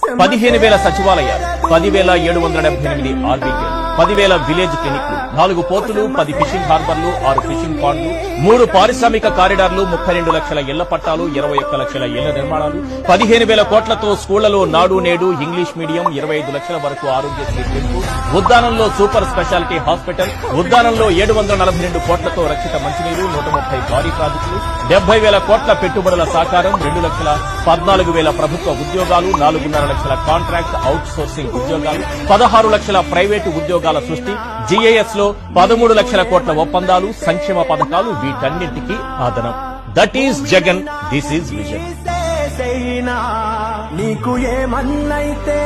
15,000 సచివాలయాలు, 10,778 RBK, 10,000 village క్లినిక్లు, 4 పోర్టులు, 10 ఫిషింగ్ హార్బర్లు, 6 ఫిషింగ్ పాండ్లు, 3 పారిశ్రామిక కారిడార్లు, 32 లక్షల ఇళ్ల పట్టాలు, 21 లక్షల ఇళ్ల నిర్మాణాలు, 15,000 కోట్లతో స్కూళ్లలో నాడు నేడు ఇంగ్లీష్ మీడియం, 25 లక్షల వరకు ఆరోగ్యశ్రీ పెంపు, ఉద్దానంలో సూపర్ స్పెషాలిటీ హాస్పిటల్, ఉద్దానంలో 742 కోట్లతో రక్షిత మంచినీరు, 130 భారీ ప్రాజెక్టులు, 70,000 కోట్ల పెట్టుబడుల సాకారం, 2,14,000 ప్రభుత్వ ఉద్యోగాలు, 4.5 లక్షల కాంట్రాక్ట్ అవుట్ సోర్సింగ్ ఉద్యోగాలు, 16 లక్షల ప్రైవేటు ఉద్యోగాల సృష్టి, జీఏఎస్ లో 13 లక్షల కోట్ల ఒప్పందాలు, సంక్షేమ పథకాలు, వీటన్నింటికీ ఆదనం. That is Jagan, this is vision. నీకు ఏమన్నైతే